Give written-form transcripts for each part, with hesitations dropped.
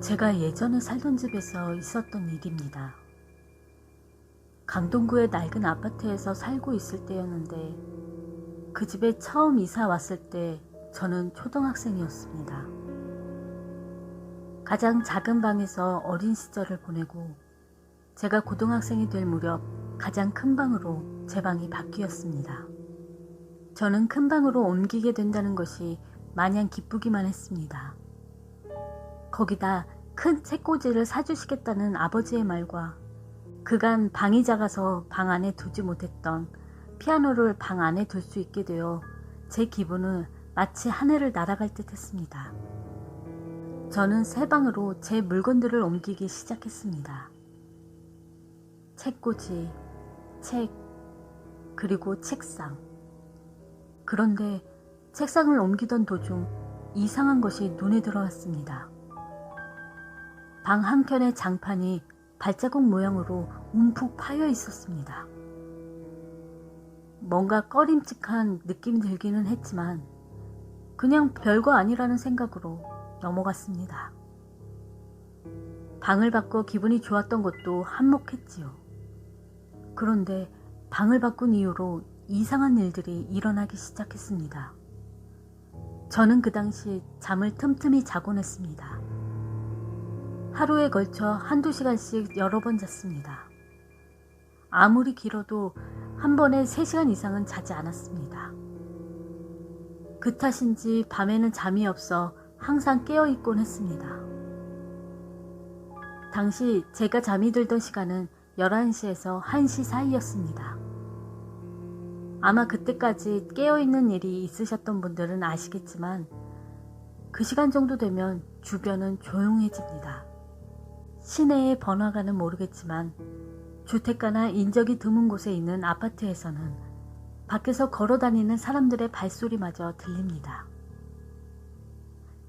제가 예전에 살던 집에서 있었던 일입니다. 강동구의 낡은 아파트에서 살고 있을 때였는데 그 집에 처음 이사 왔을 때 저는 초등학생이었습니다. 가장 작은 방에서 어린 시절을 보내고 제가 고등학생이 될 무렵 가장 큰 방으로 제 방이 바뀌었습니다. 저는 큰 방으로 옮기게 된다는 것이 마냥 기쁘기만 했습니다. 거기다 큰 책꽂이를 사주시겠다는 아버지의 말과 그간 방이 작아서 방 안에 두지 못했던 피아노를 방 안에 둘 수 있게 되어 제 기분은 마치 하늘을 날아갈 듯 했습니다. 저는 새 방으로 제 물건들을 옮기기 시작했습니다. 책꽂이, 책, 그리고 책상. 그런데 책상을 옮기던 도중 이상한 것이 눈에 들어왔습니다. 방 한켠의 장판이 발자국 모양으로 움푹 파여 있었습니다. 뭔가 꺼림칙한 느낌이 들기는 했지만 그냥 별거 아니라는 생각으로 넘어갔습니다. 방을 바꿔 기분이 좋았던 것도 한몫했지요. 그런데 방을 바꾼 이후로 이상한 일들이 일어나기 시작했습니다. 저는 그 당시 잠을 틈틈이 자곤 했습니다. 하루에 걸쳐 한두 시간씩 여러 번 잤습니다. 아무리 길어도 한 번에 3시간 이상은 자지 않았습니다. 그 탓인지 밤에는 잠이 없어 항상 깨어있곤 했습니다. 당시 제가 잠이 들던 시간은 11시에서 1시 사이였습니다. 아마 그때까지 깨어있는 일이 있으셨던 분들은 아시겠지만 그 시간 정도 되면 주변은 조용해집니다. 시내의 번화가는 모르겠지만 주택가나 인적이 드문 곳에 있는 아파트에서는 밖에서 걸어다니는 사람들의 발소리마저 들립니다.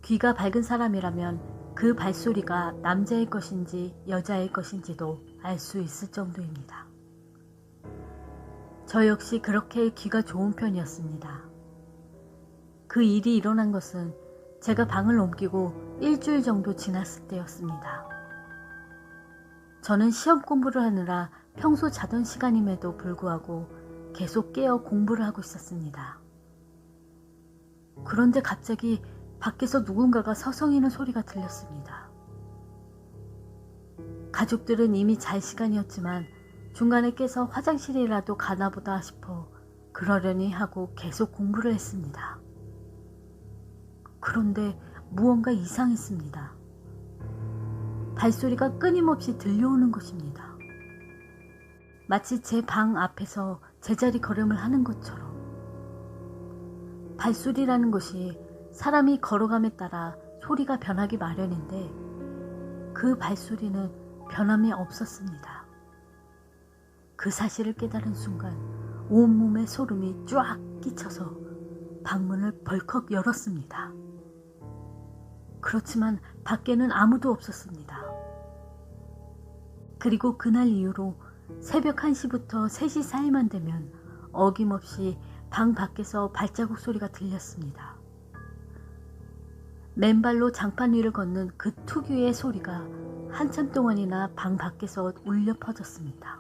귀가 밝은 사람이라면 그 발소리가 남자의 것인지 여자의 것인지도 알 수 있을 정도입니다. 저 역시 그렇게 귀가 좋은 편이었습니다. 그 일이 일어난 것은 제가 방을 옮기고 일주일 정도 지났을 때였습니다. 저는 시험 공부를 하느라 평소 자던 시간임에도 불구하고 계속 깨어 공부를 하고 있었습니다. 그런데 갑자기 밖에서 누군가가 서성이는 소리가 들렸습니다. 가족들은 이미 잘 시간이었지만 중간에 깨서 화장실이라도 가나보다 싶어 그러려니 하고 계속 공부를 했습니다. 그런데 무언가 이상했습니다. 발소리가 끊임없이 들려오는 것입니다. 마치 제 방 앞에서 제자리 걸음을 하는 것처럼. 발소리라는 것이 사람이 걸어감에 따라 소리가 변하기 마련인데 그 발소리는 변함이 없었습니다. 그 사실을 깨달은 순간 온몸에 소름이 쫙 끼쳐서 방문을 벌컥 열었습니다. 그렇지만 밖에는 아무도 없었습니다. 그리고 그날 이후로 새벽 1시부터 3시 사이만 되면 어김없이 방 밖에서 발자국 소리가 들렸습니다. 맨발로 장판 위를 걷는 그 특유의 소리가 한참 동안이나 방 밖에서 울려 퍼졌습니다.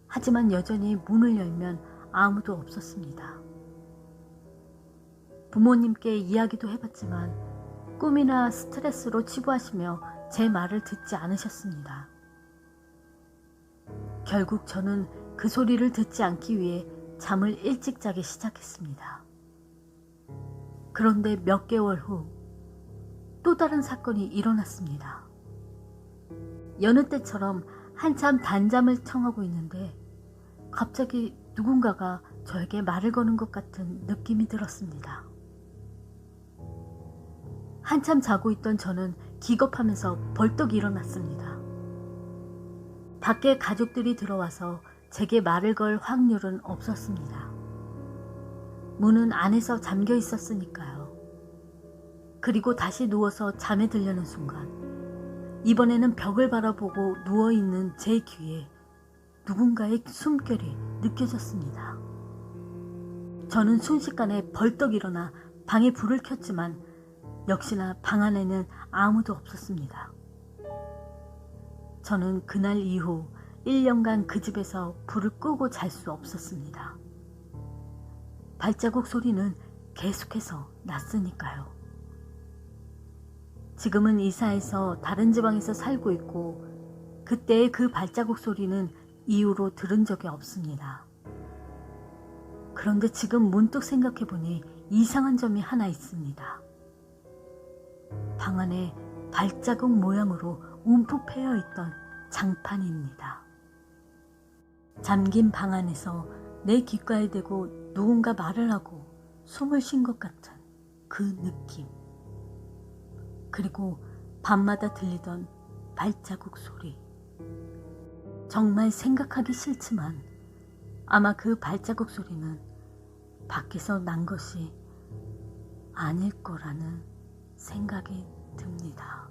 하지만 여전히 문을 열면 아무도 없었습니다. 부모님께 이야기도 해봤지만 꿈이나 스트레스로 치부하시며 제 말을 듣지 않으셨습니다. 결국 저는 그 소리를 듣지 않기 위해 잠을 일찍 자기 시작했습니다. 그런데 몇 개월 후 또 다른 사건이 일어났습니다. 여느 때처럼 한참 단잠을 청하고 있는데 갑자기 누군가가 저에게 말을 거는 것 같은 느낌이 들었습니다. 한참 자고 있던 저는 기겁하면서 벌떡 일어났습니다. 밖에 가족들이 들어와서 제게 말을 걸 확률은 없었습니다. 문은 안에서 잠겨 있었으니까요. 그리고 다시 누워서 잠에 들려는 순간 이번에는 벽을 바라보고 누워있는 제 귀에 누군가의 숨결이 느껴졌습니다. 저는 순식간에 벌떡 일어나 방에 불을 켰지만 역시나 방 안에는 아무도 없었습니다. 저는 그날 이후 1년간 그 집에서 불을 끄고 잘 수 없었습니다. 발자국 소리는 계속해서 났으니까요. 지금은 이사해서 다른 지방에서 살고 있고 그때의 그 발자국 소리는 이후로 들은 적이 없습니다. 그런데 지금 문득 생각해보니 이상한 점이 하나 있습니다. 방 안에 발자국 모양으로 움푹 패여있던 장판입니다. 잠긴 방 안에서 내 귓가에 대고 누군가 말을 하고 숨을 쉰 것 같은 그 느낌. 그리고 밤마다 들리던 발자국 소리. 정말 생각하기 싫지만 아마 그 발자국 소리는 밖에서 난 것이 아닐 거라는 생각이 듭니다.